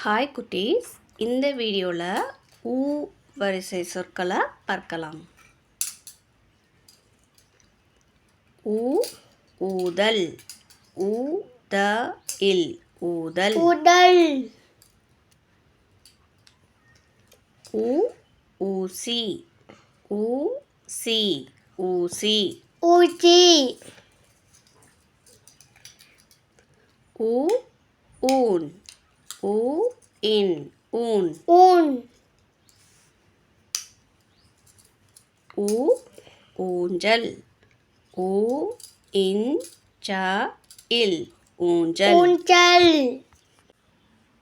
Hi குட்டீஸ், இந்த வீடியோவில் ஊ வரிசை சொற்களை பார்க்கலாம். ஊ ஊதல், ஊத இல் ஊதல். ஊதல். ஊ ஊசி, ஊசி ஊசி. ஊசி. ஊ ஊன், ஊ இன் ஊன். ஊன். ஊ ஊஞ்சல், ஊ இன் ச இல் ஊஞ்சல். ஊஞ்சல்.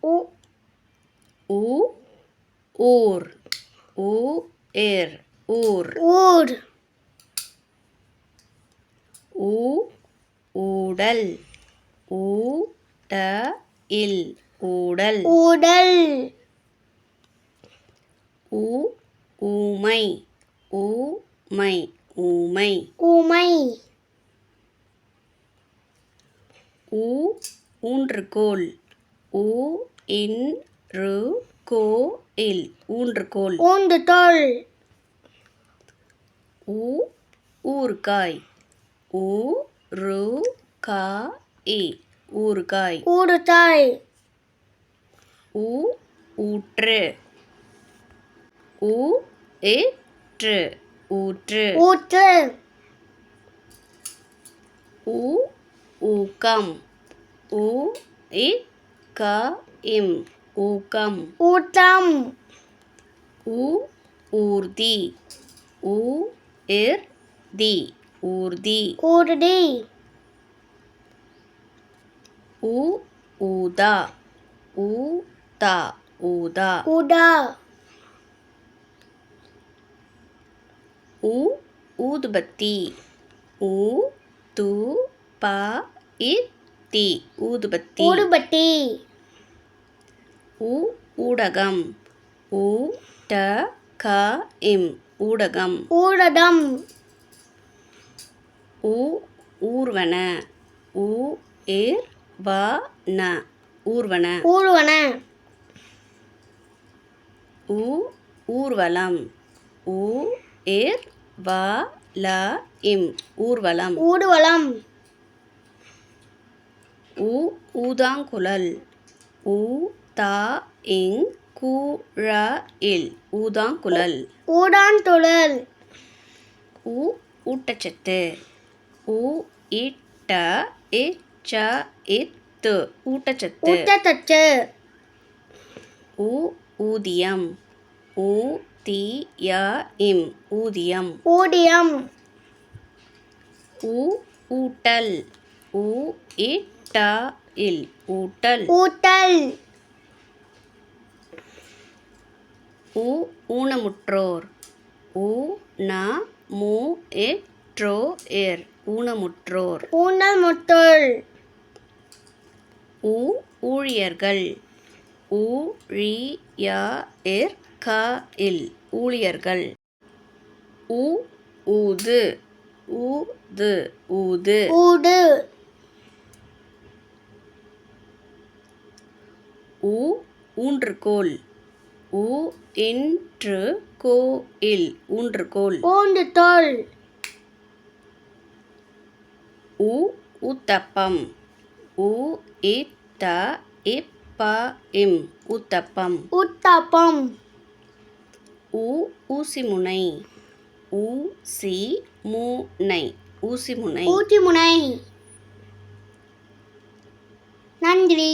ஊ ஊ ஊர், ஊ இர் ஊர். ஊர். ஊ ஊடல், ஊ ட இல் ஊடல். ஊடல். ஊ ஊமை, ஊமை ஊமை. ஊமை. ஊ ஊன்றுகோல், ஊ இன் று கோ இல் ஊன்றுகோல். ஊன்றுகோல். ஊ ஊறுகாய், ஊ ரு கா இ ஊறுகாய். ஊறுகாய். ஊ ஊற்று, ஊ இற்று ஊற்று. ஊற்று. ஊ ஊக்கம், ஊ இக் க இம் ஊக்கம். ஊட்டம். ஊ ஊர்தி, ஊ இர் தி ஊர்தி. ஊர்தி. ஊ ஊதா, ஊ தா ஊதா. ஊதா. ஊ ஊதுபத்தி, ஊ து ப இத்தி ஊதுபத்தி. ஊதுபத்தி. ஊ ஊடகம், ஊ ட க இம் ஊடகம். ஊடகம். ஊ ஊர்வன, ஊ இர் வ ந ஊர்வன. ஊர்வன. ஊ ஊர்வலம், ஊ இர் வ ல இம் ஊர்வலம். ஊர்வலம். ஊ ஊதாங்குழல், ஊ தா இங் கு ழ இல் ஊதாங்குழல். ஊடான்துழல். ஊ ஊட்டச்சத்து, ஊ இட்ட இச்ச இத்து ஊட்டச்சத்து. ஊட்டச்சத்து. ஊ ஊதியம், ஊ தி ய இம் ஊதியம். ஊதியம். ஊ ஊட்டல், ஊ இட்ட இல் ஊட்டல். ஊட்டல். ஊ ஊனமுற்றோர், ஊ ந மு இற்றோ இர் ஊனமுற்றோர். ஊனமுற்றோர். ஊ ஊழியர்கள், ஊ ழி ய இர் க இல் ஊழியர்கள். ஊ ஊது, ஊது ஊது. ஊடு. ஊ ஊன்றுகோல், ஊ இன்று கோ இல் ஊன்றுகோல். ஊன்றுகோல். ஊ ஊத்தப்பம், ஊ இத்த இப்ப இம் ஊத்தப்பம். ஊத்தப்பம். ஊ ஊசிமுனை, ஊ சி மு நை ஊசிமுனை. ஊசிமுனை. நன்றி.